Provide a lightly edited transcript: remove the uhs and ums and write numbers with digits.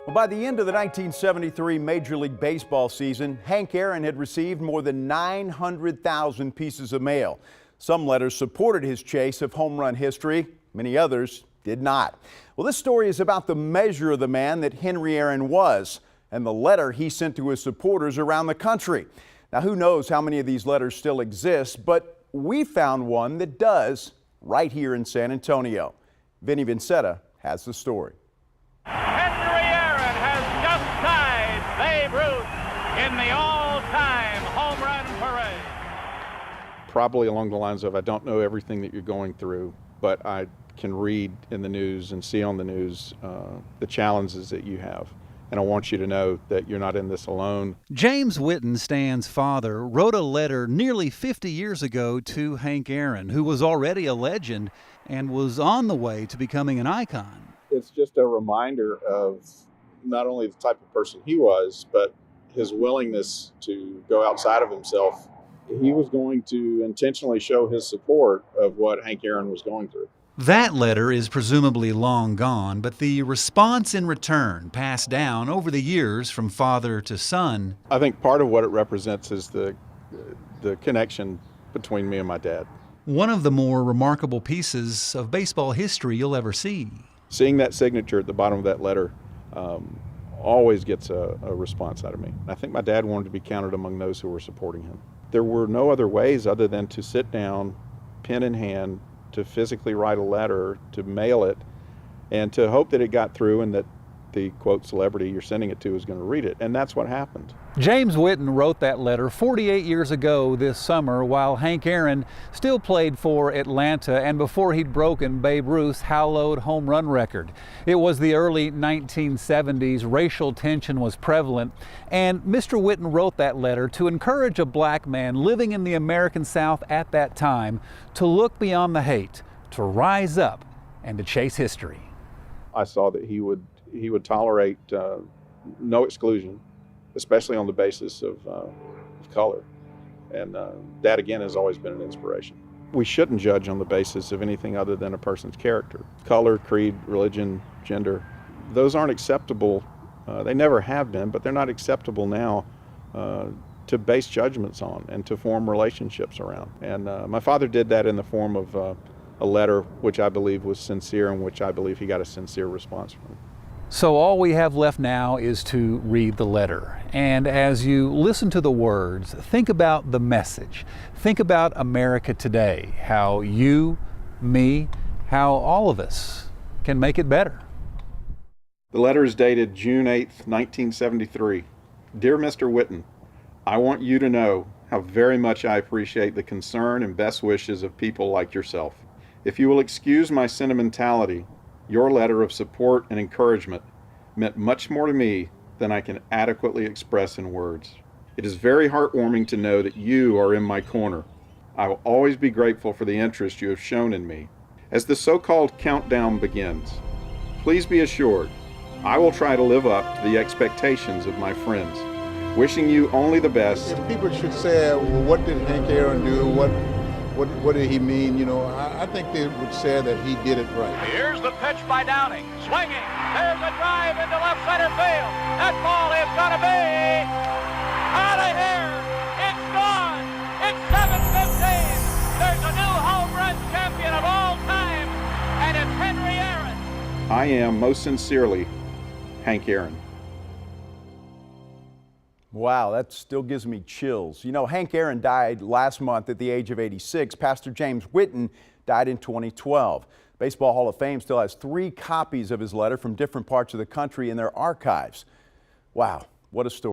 Well, by the end of the 1973 Major League Baseball season, Hank Aaron had received more than 900,000 pieces of mail. Some letters supported his chase of home run history. Many others did not. Well, this story is about the measure of the man that Henry Aaron was and the letter he sent to his supporters around the country. Now, who knows how many of these letters still exist, but we found one that does right here in San Antonio. Vinny Vincetta has the story. Babe Ruth in the all-time home run parade. Probably along the lines of, I don't know everything that you're going through, but I can read in the news and see on the news the challenges that you have. And I want you to know that you're not in this alone. James Whitten, Stan's father, wrote a letter nearly 50 years ago to Hank Aaron, who was already a legend and was on the way to becoming an icon. It's just a reminder of not only the type of person he was, but his willingness to go outside of himself. He was going to intentionally show his support of what Hank Aaron was going through. That letter is presumably long gone, but the response in return, passed down over the years from father to son. I think part of what it represents is the connection between me and my dad. One of the more remarkable pieces of baseball history you'll ever see. Seeing that signature at the bottom of that letter always gets a response out of me. I think my dad wanted to be counted among those who were supporting him. There were no other ways other than to sit down, pen in hand, to physically write a letter, to mail it, and to hope that it got through and that the, quote, celebrity you're sending it to is going to read it. And that's what happened. James Whitten wrote that letter 48 years ago this summer while Hank Aaron still played for Atlanta and before he'd broken Babe Ruth's hallowed home run record. It was the early 1970s. Racial tension was prevalent, and Mr. Whitten wrote that letter to encourage a black man living in the American South at that time to look beyond the hate, to rise up, and to chase history. I saw that he would tolerate no exclusion, especially on the basis of color. And that, again, has always been an inspiration. We shouldn't judge on the basis of anything other than a person's character. Color, creed, religion, gender, those aren't acceptable. They never have been, but they're not acceptable now to base judgments on and to form relationships around. And my father did that in the form of a letter which I believe was sincere and which I believe he got a sincere response from. So all we have left now is to read the letter. And as you listen to the words, think about the message. Think about America today, how you, me, how all of us can make it better. The letter is dated June 8th, 1973. Dear Mr. Whitten, I want you to know how very much I appreciate the concern and best wishes of people like yourself. If you will excuse my sentimentality, your letter of support and encouragement meant much more to me than I can adequately express in words. It is very heartwarming to know that you are in my corner. I will always be grateful for the interest you have shown in me. As the so-called countdown begins, please be assured I will try to live up to the expectations of my friends. Wishing you only the best. If people should say, well, what did Hank Aaron do? What did he mean? You know, I think they would say that he did it right. Here's the pitch by Downing. Swinging. There's a drive into left center field. That ball is going to be out of here. It's gone. It's 7:15. There's a new home run champion of all time, and it's Henry Aaron. I am, most sincerely, Hank Aaron. Wow, that still gives me chills. You know, Hank Aaron died last month at the age of 86. Pastor James Whitten died in 2012. Baseball Hall of Fame still has 3 copies of his letter from different parts of the country in their archives. Wow, what a story.